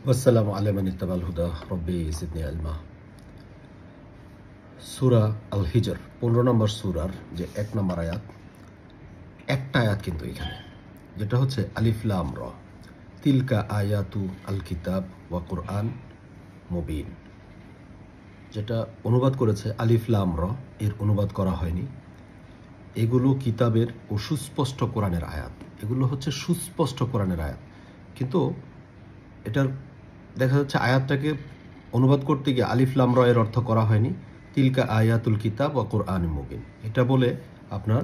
ওয়াসসালামু আলা মান ইত্তাবাল হুদা রব্বি জিদনি ইলমা। সূরা আল হিজর 15 নম্বর সূরার যে 1 নম্বর আয়াত, একটা আয়াত কিন্তু এখানে, যেটা হচ্ছে আলিফ লাম র, তিলকা আয়াতু আল কিতাব ওয়া কুরআন মুবিন। যেটা অনুবাদ করেছে আলিফ লাম র, এর অনুবাদ করা হয়নি। এগুলো কিতাবের ও সুস্পষ্ট কোরআনের আয়াত। এগুলো হচ্ছে সুস্পষ্ট কোরআনের আয়াত, কিন্তু এটার দেখা যাচ্ছে আয়াতটাকে অনুবাদ করতে গিয়ে আলিফ লাম র এর অর্থ করা হয়নি তিলকা আয়াতুল কিতাব ওয়া কুরআন মুবিন। এটা বলে আপনার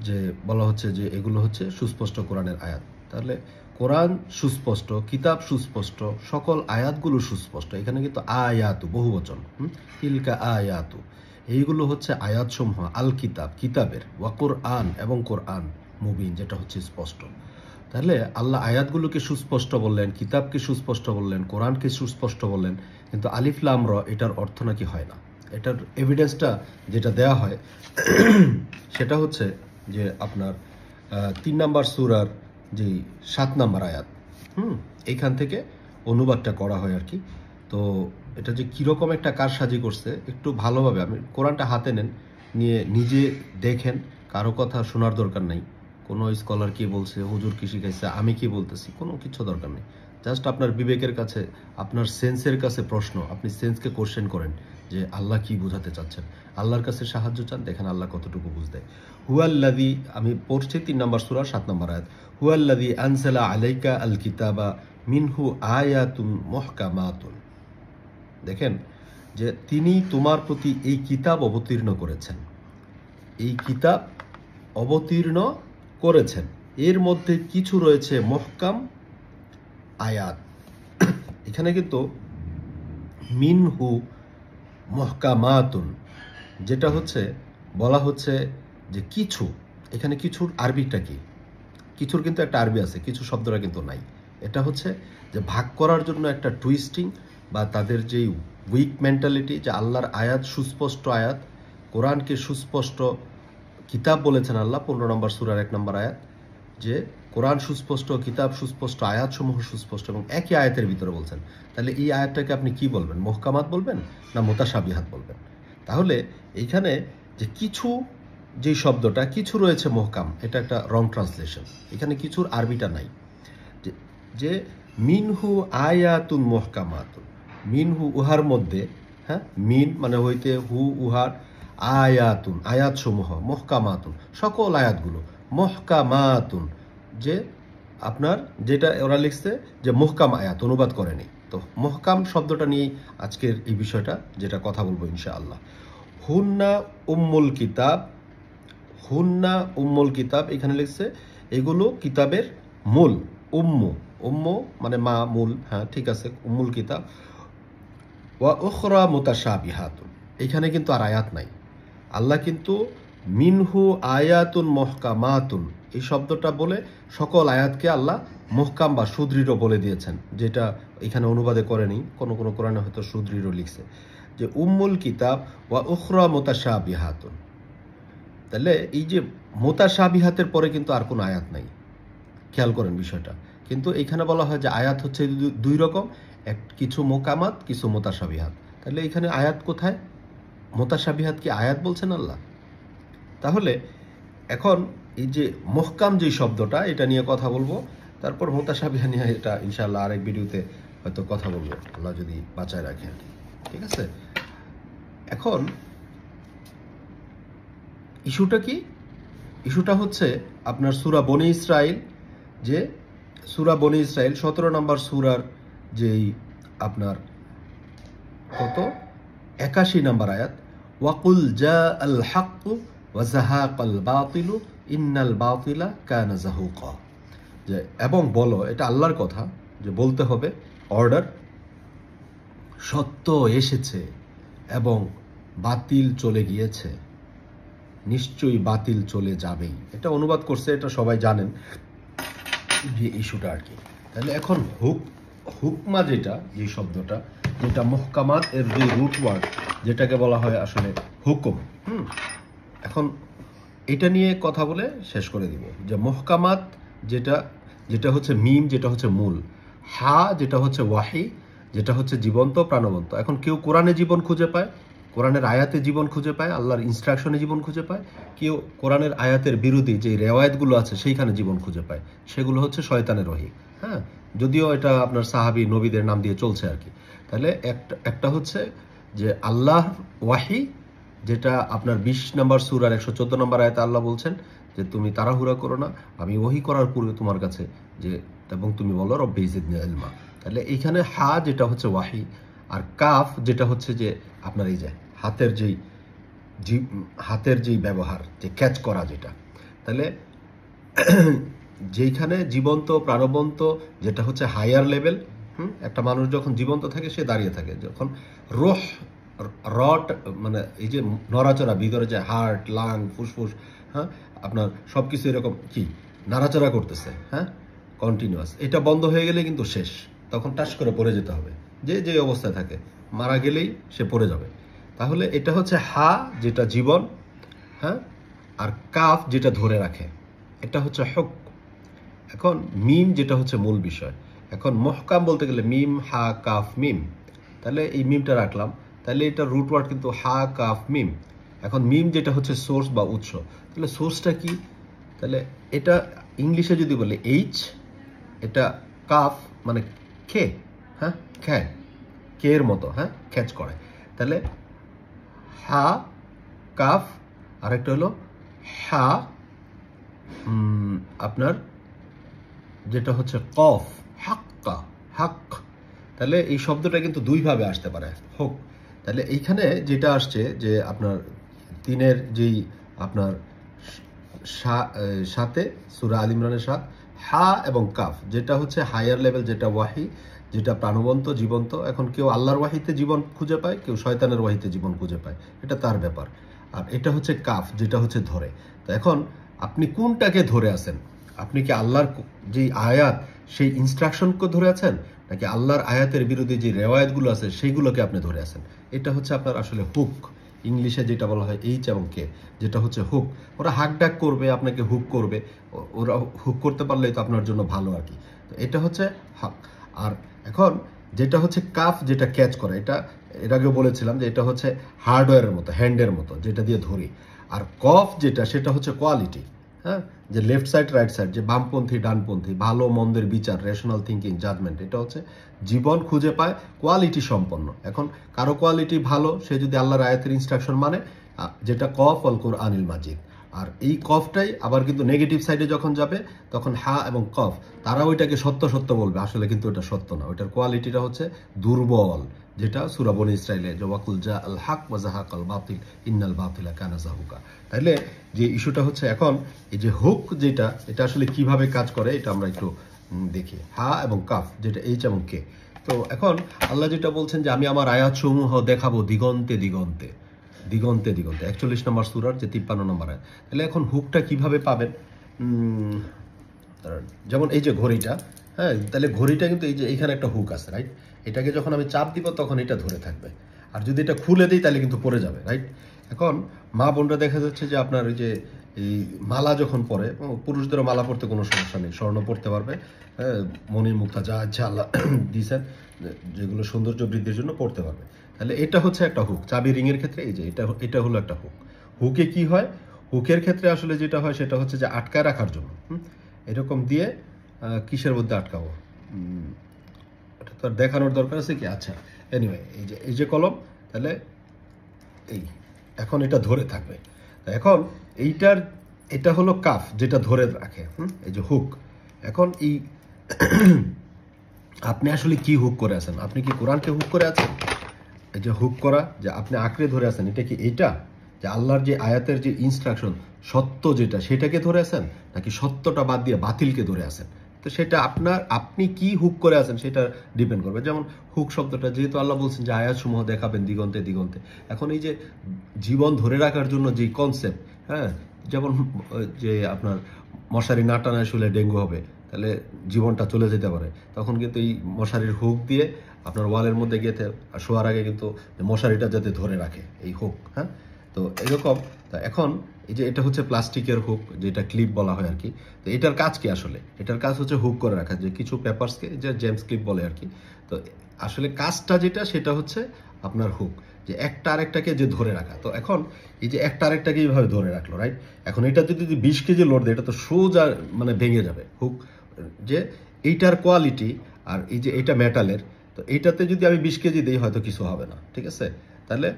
যে বলা হচ্ছে যে এগুলো হচ্ছে সুস্পষ্ট কোরআনের আয়াত। তাহলে কোরআন সুস্পষ্ট, কিতাব সুস্পষ্ট, সকল আয়াতগুলো সুস্পষ্ট। এখানে কিন্তু আয়াতু বহুবচন, তিলকা আয়াতু, এইগুলো হচ্ছে আয়াতসমূহ আল কিতাব, কিতাবের, ওয়া কুরআন এবং কোরআন মুবিন, যেটা হচ্ছে স্পষ্ট। তাহলে আল্লাহ আয়াতগুলোকে সুস্পষ্ট বললেন, কিতাবকে সুস্পষ্ট বললেন, কোরআনকে সুস্পষ্ট বললেন, কিন্তু আলিফ লাম র এটার অর্থ নাকি হয় না। এটার এভিডেন্সটা যেটা দেয়া হয় সেটা হচ্ছে যে আপনার 3 নম্বর সূরার যে 7 নম্বর আয়াত, এইখান থেকে অনুবাদটা করা হয় আর কি। তো এটা যে কীরকম একটা কারসাজি করছে, একটু ভালোভাবে আমি কোরআনটা হাতে নেন, নিয়ে নিজে দেখেন, কারো কথা শোনার দরকার নাই। কোনো স্কলার কি বলছে, হুজুর কি শিখাইছে, আমি কি বলতেছি, কোনো কিছু দরকার নেই। জাস্ট আপনার বিবেকের কাছে, আপনার সেন্সের কাছে প্রশ্ন, আপনি সেন্সকে কোশ্চেন করেন যে আল্লাহ কি বোঝাতে চাচ্ছেন। আল্লাহর কাছে সাহায্য চান, দেখেন আল্লাহ কতটুকু বুঝতে। হুয়াল্লাযী, আমি পড়ছি 3 নম্বর সূরা 7 নম্বর আয়াত, হুয়াল্লাযী আনজালা আলাইকা আল কিতাবা মিনহু আয়াতুন মুহকামাতুন। দেখেন যে তিনি তোমার প্রতি এই কিতাব অবতীর্ণ করেছেন, এই কিতাব অবতীর্ণ করেছেন, এর মধ্যে কিছু রয়েছে মুহকাম আয়াত। এখানে কিন্তু মিনহু মুহকামাতুন, যেটা হচ্ছে বলা হচ্ছে যে কিছু, এখানে কিছুর আরবিটা কি, কিছুর কিন্তু একটা আরবি আছে, কিছু শব্দটা কিন্তু নাই। এটা হচ্ছে যে ভাগ করার জন্য একটা টুইস্টিং, বা তাদের যেই উইক মেন্টালিটি, যে আল্লাহর আয়াত সুস্পষ্ট আয়াত, কোরআনকে সুস্পষ্ট কিতাব বলেছেন আল্লাহ 15 নম্বর সূরার 1 নম্বর আয়াত, যে কোরআন সুস্পষ্ট, কিতাব সুস্পষ্ট, আয়াতসমূহ সুস্পষ্ট, এবং একই আয়াতের ভিতরে বলছেন। তাহলে এই আয়াতটাকে আপনি কি বলবেন, মুহকামাত বলবেন না মুতাশাবিহাত বলবেন? তাহলে এইখানে যে কিছু, যে শব্দটা কিছু রয়েছে মুহকাম, এটা একটা রং ট্রান্সলেশন। এখানে কিছুর আরবিটা নাই। যে মিনহু আয়াতুন মুহকামাতুন, মিনহু উহার মধ্যে, হ্যাঁ, মিন মানে হইতে, হু উহার, আয়াতুন আয়াতসমূহ, মুহকামাতুন সকল আয়াতগুলো, মুহকামাতুন যে আপনার যেটা ওরা লিখছে যে মুহকাম আয়াত, অনুবাদ করেনি। তো মুহকাম শব্দটা নিয়ে আজকের এই বিষয়টা যেটা কথা বলবো ইনশাআল্লাহ। হুন্না উম্মুল কিতাব, হুন্না উম্মুল কিতাব, এখানে লিখছে এগুলো কিতাবের মূল। উম্মু, উম্মু মানে মা, মূল, হ্যাঁ ঠিক আছে, উম্মুল কিতাব। ওয়া উখরা মুতাশাবিহাতুন, এখানে কিন্তু আর আয়াত নাই। আল্লাহ কিন্তু মিনহু আয়াতুন মুহকামাতুন এই শব্দটা বলে সকল আয়াতকে আল্লাহ মুহকাম বা সুদৃঢ় বলে দিয়েছেন, যেটা এখানে অনুবাদে করেনি। কোনো কোনো কোরআনে হয়তো সুদৃঢ় লিখছে, যে উম্মুল কিতাব ওয়া উখরা মুতাশাবিহাতুন। তাহলে এই যে মুতাশাবিহাতের পরে কিন্তু আর কোনো আয়াত নাই, খেয়াল করেন বিষয়টা। কিন্তু এখানে বলা হয় যে আয়াত হচ্ছে দুই রকম, কিছু মুকামাত, কিছু মুতাশাবিহাত। তাহলে এখানে আয়াত কোথায়? মুতাশাবিহাত কি আয়াত বলছেন আল্লাহ? তাহলে এখন এই যে মুহকাম যে শব্দটা, এটা নিয়ে কথা বলবো, তারপর মুতাশাবিহা নিয়ে এটা ইনশাআল্লাহ আরেক ভিডিওতে হয়তো কথা বলবো, আল্লাহ যদি বাঁচায় রাখেন, ঠিক আছে? এখন ইস্যুটা কি? ইস্যুটা হচ্ছে আপনার সূরা বনী ইসরাইল, যে সূরা বনী ইসরাইল 17 নম্বর সূরার যেই আপনার কত 81 নম্বর আয়াত, ওয়াকুল জা আল হাক্কু ওয়া যাহাকাল বাতিলু ইন্নাল বাতিলা কানা যাহুকা। যে এবং বলো, এটা আল্লাহর কথা, যে বলতে হবে, অর্ডার, সত্য এসেছে এবং বাতিল চলে গিয়েছে, নিশ্চয়ই বাতিল চলে যাবেই। এটা অনুবাদ করছে, এটা সবাই জানেন যে ইস্যুটা আর কি। তাহলে এখন হুকমা যেটা, যে শব্দটা, যেটা মুহকামাত এর যে রুট ওয়ার্ড, যেটাকে বলা হয় আসলে হুকুম। এখন এটা নিয়ে কথা বলে শেষ করে দিব, যে মুহকামাত যেটা, যেটা হচ্ছে মিম, যেটা হচ্ছে মূল, হা যেটা হচ্ছে ওয়াহি, যেটা হচ্ছে জীবন্ত প্রাণবন্ত। এখন কেউ কোরআনে জীবন খুঁজে পায়, কোরআনের আয়াতে জীবন খুঁজে পায়, আল্লাহর ইনস্ট্রাকশনে জীবন খুঁজে পায়। কেউ কোরআনের আয়াতের বিরোধী যে রেওয়ায়তগুলো আছে সেইখানে জীবন খুঁজে পায়, সেগুলো হচ্ছে শয়তানের ওহী। হ্যাঁ, যদিও এটা আপনার সাহাবী নবীদের নাম দিয়ে চলছে আর কি। তাহলে একটা হচ্ছে যে আল্লাহ ওয়াহি, যেটা আপনার 20 নম্বর সূরার 114 নম্বর আয়াতে আল্লাহ বলছেন যে তুমি তাড়াহুড়া করো না, আমি ওহী করার পূর্বে তোমার কাছে যে, এবং তুমি বলো রব্বি জিদনি ইলমা। তাহলে এইখানে হা যেটা হচ্ছে ওয়াহি, আর কাফ যেটা হচ্ছে যে আপনার এই যে হাতের যেই ব্যবহার, যে ক্যাচ করা যেটা। তাহলে যেইখানে জীবন্ত প্রাণবন্ত, যেটা হচ্ছে হায়ার লেভেল। একটা মানুষ যখন জীবন্ত থাকে সে দাঁড়িয়ে থাকে, যখন রোহ রট মানে এই যে নড়াচড়া ভিতরে যে হার্ট লাং ফুসফুস, হ্যাঁ আপনার সব কিছু এরকম কি নাড়াচড়া করতেছে, হ্যাঁ কন্টিনিউয়াস, এটা বন্ধ হয়ে গেলে কিন্তু শেষ, তখন টাস করে পড়ে যেতে হবে। যে যে অবস্থায় থাকে মারা গেলেই সে পড়ে যাবে। তাহলে এটা হচ্ছে হা যেটা জীবন, হ্যাঁ, আর কাফ যেটা ধরে রাখে, এটা হচ্ছে হক। এখন মিম যেটা হচ্ছে মূল বিষয়। এখন মহকাম বলতে গেলে মিম হা কাফ মিম, তাহলে এই মিমটা রাখলাম, তাহলে এটা রুট ওয়ার্ড কিন্তু হা কাফ মিম। এখন মিম যেটা হচ্ছে সোর্স বা উৎস, তাহলে সোর্সটা কি? তাহলে এটা ইংলিশে যদি বলে এইচ, এটা কাফ মানে খে, হ্যাঁ খ্যা, কে এর মতো, হ্যাঁ ক্যাচ করে। তাহলে হা কাফ, আরেকটা হলো হা আপনার যেটা হচ্ছে কফ, হাক্কা, হাক। তাহলে এই শব্দটা কিন্তু দুইভাবে আসতে পারে, হোক। তাহলে এইখানে যেটা আসছে যে আপনার 3-এর যেই আপনার সাথে সূরা আল ইমরানের 7, হা এবং কাফ যেটা হচ্ছে হায়ার লেভেল, যেটা ওয়াহি, যেটা প্রাণবন্ত জীবন্ত। এখন কেউ আল্লাহর ওয়াহিতে জীবন খুঁজে পায়, কেউ শয়তানের ওয়াহিতে জীবন খুঁজে পায়, এটা তার ব্যাপার। আর এটা হচ্ছে কাফ যেটা হচ্ছে ধরে। তো এখন আপনি কোনটাকে ধরে আছেন? আপনি কি আল্লাহর যে আয়াত সেই ইনস্ট্রাকশনকে ধরে আছেন, নাকি আল্লাহর আয়াতের বিরোধী যে রেওয়ায়তগুলো আছে সেইগুলোকে আপনি ধরে আছেন? এটা হচ্ছে আপনার আসলে হুক, ইংলিশে যেটা বলা হয় এইচ এবং কে, যেটা হচ্ছে হুক। ওরা হাক ডাক করবে, আপনাকে হুক করবে, ওরা হুক করতে পারলেই তো আপনার জন্য ভালো আর কি। তো এটা হচ্ছে হাক। আর এখন যেটা হচ্ছে কাফ, যেটা ক্যাচ করে, এটা এর আগেও বলেছিলাম যে এটা হচ্ছে হার্ডওয়্যারের মতো, হ্যান্ডের মতো, যেটা দিয়ে ধরি। আর কফ যেটা, সেটা হচ্ছে কোয়ালিটি, হ্যাঁ, যে লেফট সাইড রাইট সাইড, যে বামপন্থী ডানপন্থী, ভালো মন্দের বিচার, রেশনাল থিঙ্কিং, জাজমেন্ট, এটা হচ্ছে জীবন খুঁজে পায় কোয়ালিটি সম্পন্ন। এখন কারো কোয়ালিটি ভালো, সে যদি আল্লাহর আয়াতের ইনস্ট্রাকশন মানে, যেটা কফ আল কোরআনিল মাজিদ। আর এই কফটাই আবার কিন্তু নেগেটিভ সাইডে যখন যাবে, তখন হা এবং কফ, তারা ওইটাকে সত্য সত্য বলবে, আসলে কিন্তু ওটা সত্য না, ওইটার কোয়ালিটিটা হচ্ছে দুর্বল। যেটা সূরা বনী ইসরাইলে যে ওয়াকুল জা আল হক ওয়া যাহাকাল বাতিল ইন্নাল বাতিলা কানা যাহুকা। তাহলে যে ইস্যুটা হচ্ছে এখন এই যে হুক যেটা, এটা আসলে কিভাবে কাজ করে এটা আমরা একটু দেখি। হা এবং কাফ যেটা এইচ এবং কে। তো এখন আল্লাহ যেটা বলছেন যে আমি আমার আয়াত সমূহ দেখাবো দিগন্তে দিগন্তে, দিগন্তে দিগন্তে, 41 নম্বর সূরার যে 53 নম্বর আয়াত। তাহলে এখন হুকটা কিভাবে পাবেন? যেমন এই যে ঘড়িটা, হ্যাঁ, তাহলে ঘড়িটা কিন্তু এই যে এইখানে একটা হুক আছে, রাইট? এটাকে যখন আমি চাপ দিব তখন এটা ধরে থাকবে, আর যদি এটা খুলে দিই তাহলে কিন্তু পড়ে যাবে, রাইট? এখন মা বোনরা দেখা যাচ্ছে যে আপনার ওই যে এই মালা যখন পরে, পুরুষদেরও মালা পরতে কোনো সমস্যা নেই, স্বর্ণ পরতে পারবে, হ্যাঁ, মনির মুক্তা যা ইচ্ছা আল্লাহ দিয়েছেন, যেগুলো সৌন্দর্য বৃদ্ধির জন্য পড়তে পারবে। তাহলে এটা হচ্ছে একটা হুক। চাবি রিংয়ের ক্ষেত্রে এই যে এটা হলো একটা হুক। হুকে কি হয়? হুকের ক্ষেত্রে আসলে যেটা হয় সেটা হচ্ছে যে আটকায় রাখার জন্য, এরকম দিয়ে কিসের মধ্যে আটকাবো, এটা তো আর দেখানোর দরকার আছে কি? আচ্ছা, এনিওয়ে এই যে কলম, তাহলে এই এখন এটা ধরে থাকবে। এখন এটা হলো কাফ যেটা ধরে রাখে, এই যে হুক। এখন এই আপনি আসলে কি হুক করে আছেন? আপনি কি কোরআনকে হুক করে আছেন? এই যে হুক করা, যে আপনি আঁকড়ে ধরে আছেন, এটা কি এইটা যে আল্লাহর যে আয়াতের যে ইনস্ট্রাকশন সত্য যেটা, সেটাকে ধরে আছেন, নাকি সত্যটা বাদ দিয়ে বাতিলকে ধরে আছেন? তো সেটা আপনি কি হুক করে আছেন সেটা ডিপেন্ড করবে। যেমন হুক শব্দটা, যেহেতু আল্লাহ বলছেন যে আয়াত সমূহ দেখাবেন দিগন্তে দিগন্তে, এখন এই যে জীবন ধরে রাখার জন্য যে কনসেপ্ট, হ্যাঁ, যেমন যে আপনার মশারি না টানায় শুলে ডেঙ্গু হবে, তাহলে জীবনটা চলে যেতে পারে, তখন কিন্তু এই মশারির হুক দিয়ে আপনার ওয়ালের মধ্যে গেঁথে শোয়ার আগে কিন্তু মশারিটা যাতে ধরে রাখে এই হুক, হ্যাঁ। তো এরকম এখন এই যে এটা হচ্ছে প্লাস্টিকের হুক, যেটা ক্লিপ বলা হয় আর কি। তো এটার কাজ কি আসলে? এটার কাজ হচ্ছে হুক করে রাখা, যে কিছু পেপারসকে যে জেমস ক্লিপ বলে আর কি। তো আসলে কাজটা যেটা সেটা হচ্ছে আপনার হুক, যে একটা আরেকটাকে যে ধরে রাখা। তো এখন এই যে একটা আরেকটাকে এইভাবে ধরে রাখলো, রাইট? এখন এটা যদি 20 কেজি লোড দেয়, এটা তো সোজা মানে ভেঙে যাবে হুক। যে এইটার কোয়ালিটি আর এই যে এটা মেটালের, তো এইটাতে যদি আমি 20 কেজি দিই হয়তো কিছু হবে না, ঠিক আছে? তাহলে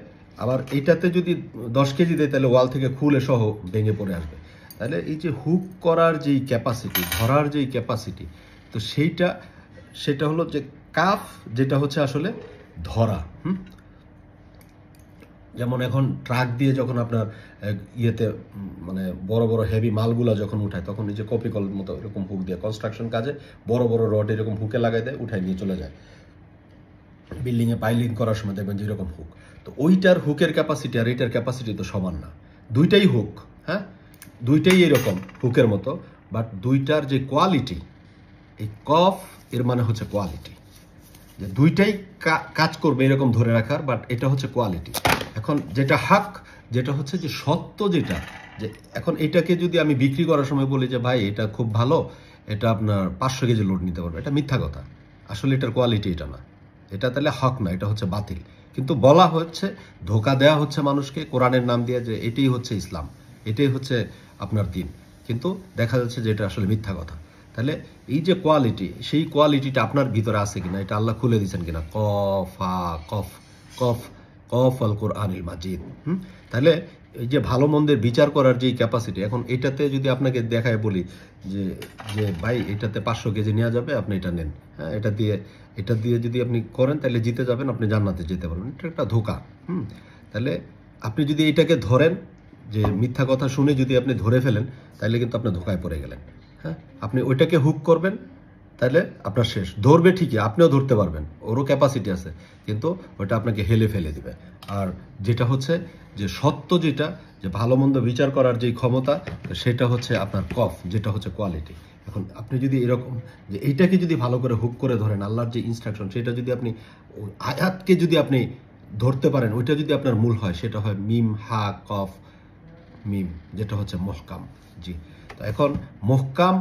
আবার এইটাতে যদি 10 কেজি দেয় তাহলে ওয়াল থেকে খুলে সহ ভেঙে পড়ে আসবে। তাহলে এই যে হুক করার যেই ক্যাপাসিটি, ধরার যেই ক্যাপাসিটি, তো সেটা হলো যে কাফ, যেটা হচ্ছে আসলে ধরা। যেমন এখন ট্রাক দিয়ে যখন আপনার ইয়েতে মানে বড় বড় হেভি মালগুলা যখন উঠায়, তখন এই যে কপিকল মতো এরকম হুক দিয়ে কনস্ট্রাকশন কাজে বড় বড় রড এরকম হুকে লাগাই দেয়, উঠায় নিয়ে চলে যায়। বিল্ডিংয়ে পাইলিং করার সময় দেখবেন যেরকম হুক, তো ওইটার হুকের ক্যাপাসিটি আর এইটার ক্যাপাসিটি তো সমান না। দুইটাই হুক, হ্যাঁ, দুইটাই এরকম হুকের মতো, বাট দুইটার যে কোয়ালিটি, এই কফ এর মানে হচ্ছে কোয়ালিটি, যে দুইটাই কাজ করবে এরকম ধরে রাখার, বাট এটা হচ্ছে কোয়ালিটি। এখন যেটা হাক, যেটা হচ্ছে যে সত্য, যেটা যে এখন এটাকে যদি আমি বিক্রি করার সময় বলি যে ভাই এটা খুব ভালো, এটা আপনার 500 কেজি লোড নিতে পারবে, এটা মিথ্যা কথা। আসলে এটার কোয়ালিটি এটা না, এটা তাহলে হক না, এটা হচ্ছে বাতিল। কিন্তু বলা হচ্ছে, ধোকা দেওয়া হচ্ছে মানুষকে কোরআনের নাম দিয়ে, যে এটাই হচ্ছে ইসলাম, এটাই হচ্ছে আপনার দিন। কিন্তু দেখা যাচ্ছে যে এটা আসলে মিথ্যা কথা। তাহলে এই যে কোয়ালিটি, সেই কোয়ালিটিটা আপনার ভিতরে আছে কিনা, এটা আল্লাহ খুলে দিয়েছেন কিনা। কফ কফ কফ কফ আল কোরআনিল মাজিদ। তাহলে এই যে ভালো মন্দের বিচার করার যে ক্যাপাসিটি, এখন এটাতে যদি আপনাকে দেখায় বলি যে যে ভাই এটাতে 500 কেজি নেওয়া যাবে, আপনি এটা নেন, হ্যাঁ, এটা দিয়ে যদি আপনি করেন তাহলে জিতে যাবেন, আপনি জান্নাতে যেতে পারবেন, এটা একটা ধোঁকা। তাহলে আপনি যদি এটাকে ধরেন, যে মিথ্যা কথা শুনে যদি আপনি ধরে ফেলেন, তাহলে কিন্তু আপনি ধোঁকায় পড়ে গেলেন। হ্যাঁ, আপনি ওইটাকে হুক করবেন, তাহলে আপনার শেষ। ধরবে ঠিকই, আপনিও ধরতে পারবেন, ওরও ক্যাপাসিটি আছে, কিন্তু ওটা আপনাকে হেলে ফেলে দিবে। আর যেটা হচ্ছে যে সত্য, যেটা যে ভালো মন্দ বিচার করার যে ক্ষমতা, সেটা হচ্ছে আপনার কফ, যেটা হচ্ছে কোয়ালিটি। এখন আপনি যদি এরকম যে এইটাকে যদি ভালো করে হুক করে ধরেন, আল্লাহর যে ইনস্ট্রাকশন, সেটা যদি আপনি আয়াতকে যদি আপনি ধরতে পারেন, ওইটা যদি আপনার মূল হয়, সেটা হয় মিম হা কফ মিম, যেটা হচ্ছে মহকাম। জি, তো এখন মহকাম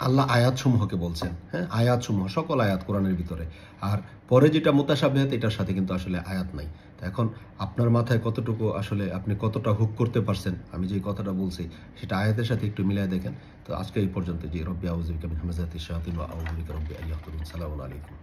আল্লাহ আয়াতসমূহকে বলছেন, হ্যাঁ, আয়াতসমূহ, সকল আয়াত কোরআনের ভিতরে। আর পরে যেটা মুতাশাবিহাত, এটার সাথে কিন্তু আসলে আয়াত নাই। তো এখন আপনার মাথায় কতটুকু আসলে আপনি কতটা হুক করতে পারছেন, আমি যে কথাটা বলছি সেটা আয়াতের সাথে একটু মিলাই দেখেন। তো আজকে এই পর্যন্ত। জি, রব্বি আউযু বিকা মিন হামাযাতিশ শায়াতিন ওয়া আউযু বিকা রব্বি আন ইয়াহদুরুন। সালামু আলাইকুম।